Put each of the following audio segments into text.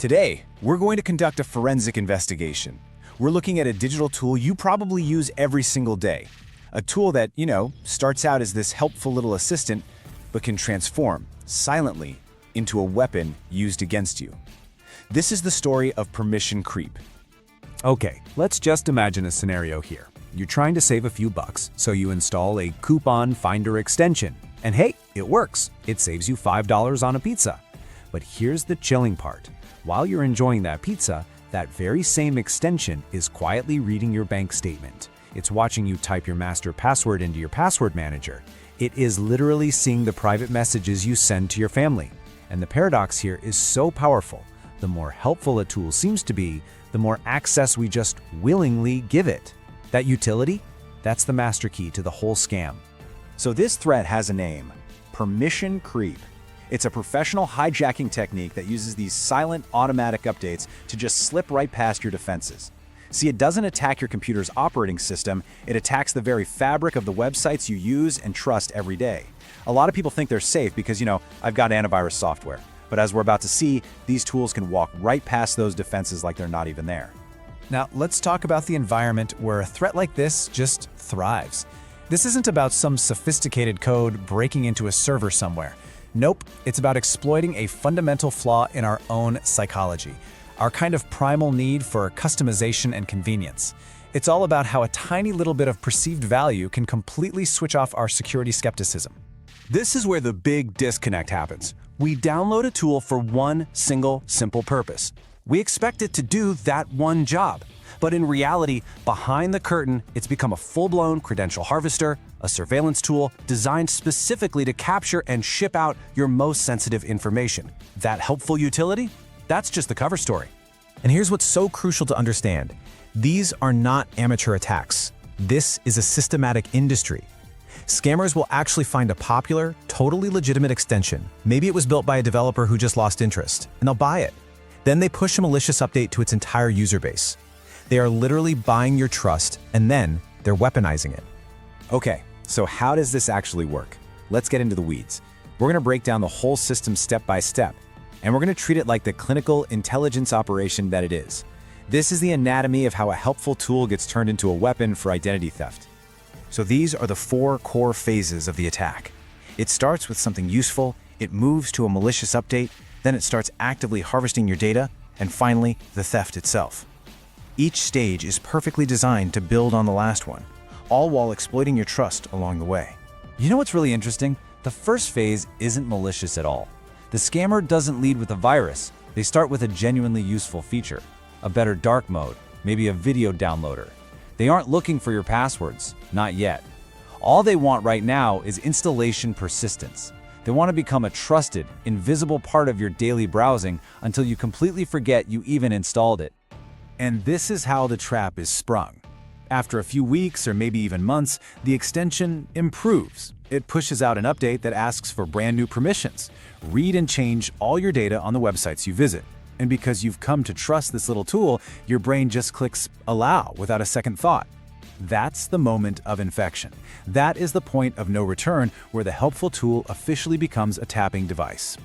Today, we're going to conduct a forensic investigation. We're looking at a digital tool you probably use every single day. A tool that, starts out as this helpful little assistant, but can transform, silently, into a weapon used against you. This is the story of permission creep. Okay, let's just imagine a scenario here. You're trying to save a few bucks, so you install a coupon finder extension. And hey, it works. It saves you $5 on a pizza. But here's the chilling part. While you're enjoying that pizza, that very same extension is quietly reading your bank statement. It's watching you type your master password into your password manager. It is literally seeing the private messages you send to your family. And the paradox here is so powerful. The more helpful a tool seems to be, the more access we just willingly give it. That utility? That's the master key to the whole scam. So this threat has a name: permission creep. It's a professional hijacking technique that uses these silent, automatic updates to just slip right past your defenses. See, it doesn't attack your computer's operating system, it attacks the very fabric of the websites you use and trust every day. A lot of people think they're safe because, I've got antivirus software. But as we're about to see, these tools can walk right past those defenses like they're not even there. Now, let's talk about the environment where a threat like this just thrives. This isn't about some sophisticated code breaking into a server somewhere. Nope, it's about exploiting a fundamental flaw in our own psychology, our kind of primal need for customization and convenience. It's all about how a tiny little bit of perceived value can completely switch off our security skepticism. This is where the big disconnect happens. We download a tool for one single, simple purpose. We expect it to do that one job. But in reality, behind the curtain, it's become a full-blown credential harvester, a surveillance tool designed specifically to capture and ship out your most sensitive information. That helpful utility? That's just the cover story. And here's what's so crucial to understand. These are not amateur attacks. This is a systematic industry. Scammers will actually find a popular, totally legitimate extension. Maybe it was built by a developer who just lost interest, and they'll buy it. Then they push a malicious update to its entire user base. They are literally buying your trust, and then they're weaponizing it. Okay, so how does this actually work? Let's get into the weeds. We're going to break down the whole system step by step, and we're going to treat it like the clinical intelligence operation that it is. This is the anatomy of how a helpful tool gets turned into a weapon for identity theft. So these are the 4 core phases of the attack. It starts with something useful, it moves to a malicious update, then it starts actively harvesting your data, and finally, the theft itself. Each stage is perfectly designed to build on the last one, all while exploiting your trust along the way. You know what's really interesting? The first phase isn't malicious at all. The scammer doesn't lead with a virus. They start with a genuinely useful feature, a better dark mode, maybe a video downloader. They aren't looking for your passwords, not yet. All they want right now is installation persistence. They want to become a trusted, invisible part of your daily browsing until you completely forget you even installed it. And this is how the trap is sprung. After a few weeks or maybe even months, the extension improves. It pushes out an update that asks for brand new permissions. Read and change all your data on the websites you visit. And because you've come to trust this little tool, your brain just clicks allow without a second thought. That's the moment of infection. That is the point of no return where the helpful tool officially becomes a tapping device.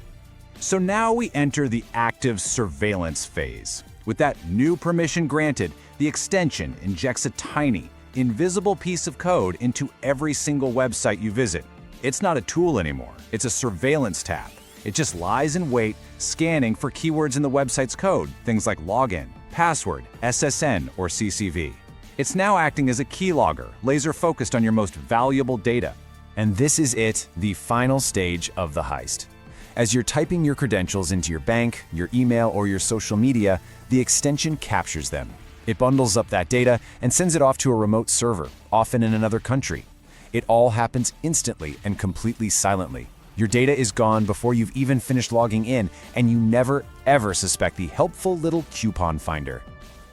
So now we enter the active surveillance phase. With that new permission granted, the extension injects a tiny, invisible piece of code into every single website you visit. It's not a tool anymore, it's a surveillance tab. It just lies in wait, scanning for keywords in the website's code, things like login, password, SSN, or CCV. It's now acting as a keylogger, laser-focused on your most valuable data. And this is it, the final stage of the heist. As you're typing your credentials into your bank, your email, or your social media, the extension captures them. It bundles up that data and sends it off to a remote server, often in another country. It all happens instantly and completely silently. Your data is gone before you've even finished logging in, and you never, ever suspect the helpful little coupon finder.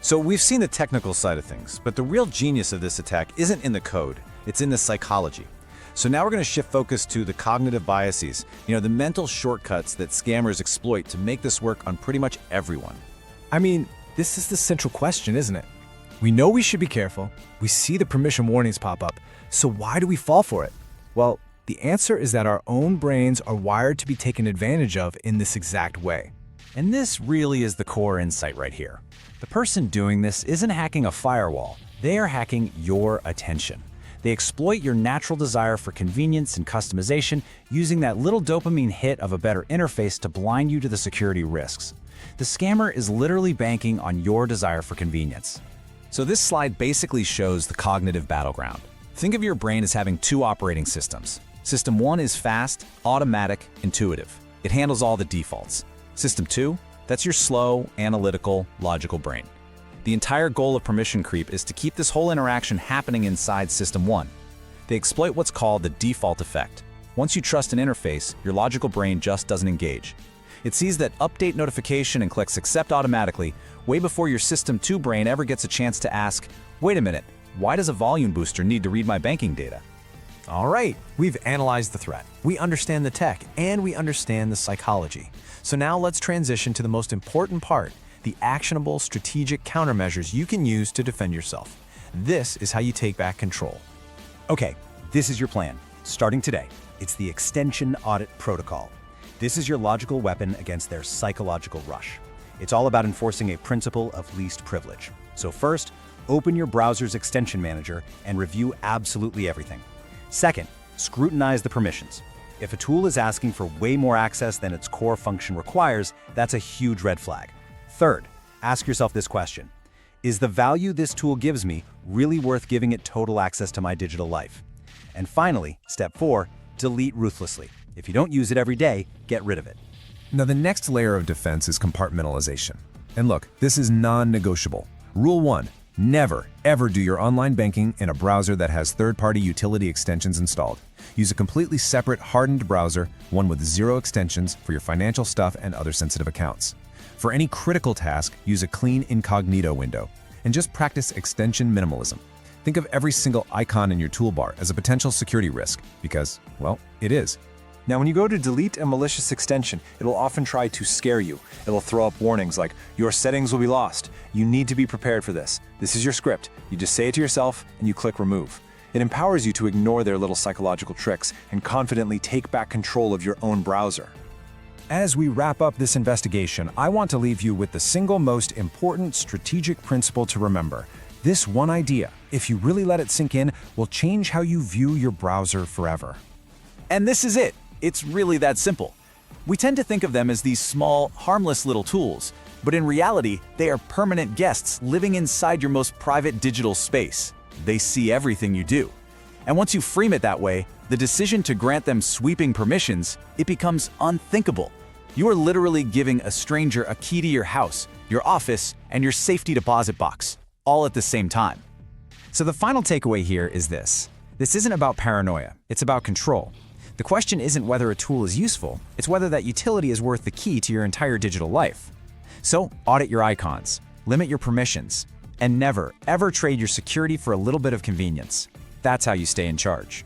So we've seen the technical side of things, but the real genius of this attack isn't in the code, it's in the psychology. So now we're going to shift focus to the cognitive biases, the mental shortcuts that scammers exploit to make this work on pretty much everyone. I mean, this is the central question, isn't it? We know we should be careful. We see the permission warnings pop up. So why do we fall for it? Well, the answer is that our own brains are wired to be taken advantage of in this exact way. And this really is the core insight right here. The person doing this isn't hacking a firewall, they are hacking your attention. They exploit your natural desire for convenience and customization, using that little dopamine hit of a better interface to blind you to the security risks. The scammer is literally banking on your desire for convenience. So this slide basically shows the cognitive battleground. Think of your brain as having two operating systems. System 1 is fast, automatic, intuitive. It handles all the defaults. System 2, that's your slow, analytical, logical brain. The entire goal of permission creep is to keep this whole interaction happening inside System 1. They exploit what's called the default effect. Once you trust an interface, your logical brain just doesn't engage. It sees that update notification and clicks accept automatically way before your System 2 brain ever gets a chance to ask, wait a minute, why does a volume booster need to read my banking data? All right, we've analyzed the threat, we understand the tech, and we understand the psychology. So now let's transition to the most important part, the actionable strategic countermeasures you can use to defend yourself. This is how you take back control. Okay, this is your plan. Starting today, it's the Extension Audit Protocol. This is your logical weapon against their psychological rush. It's all about enforcing a principle of least privilege. So first, open your browser's extension manager and review absolutely everything. Second, scrutinize the permissions. If a tool is asking for way more access than its core function requires, that's a huge red flag. Third, ask yourself this question. Is the value this tool gives me really worth giving it total access to my digital life? And finally, step 4, delete ruthlessly. If you don't use it every day, get rid of it. Now the next layer of defense is compartmentalization. And look, this is non-negotiable. Rule 1, never, ever do your online banking in a browser that has third-party utility extensions installed. Use a completely separate, hardened browser, one with 0 extensions for your financial stuff and other sensitive accounts. For any critical task, use a clean incognito window. And just practice extension minimalism. Think of every single icon in your toolbar as a potential security risk, because, well, it is. Now, when you go to delete a malicious extension, it'll often try to scare you. It'll throw up warnings like, your settings will be lost. You need to be prepared for this. This is your script. You just say it to yourself and you click remove. It empowers you to ignore their little psychological tricks and confidently take back control of your own browser. As we wrap up this investigation, I want to leave you with the single most important strategic principle to remember. This one idea, if you really let it sink in, will change how you view your browser forever. And this is it. It's really that simple. We tend to think of them as these small, harmless little tools, but in reality, they are permanent guests living inside your most private digital space. They see everything you do. And once you frame it that way, the decision to grant them sweeping permissions, it becomes unthinkable. You are literally giving a stranger a key to your house, your office, and your safety deposit box, all at the same time. So the final takeaway here is this. This isn't about paranoia, it's about control. The question isn't whether a tool is useful, it's whether that utility is worth the key to your entire digital life. So audit your icons, limit your permissions, and never, ever trade your security for a little bit of convenience. That's how you stay in charge.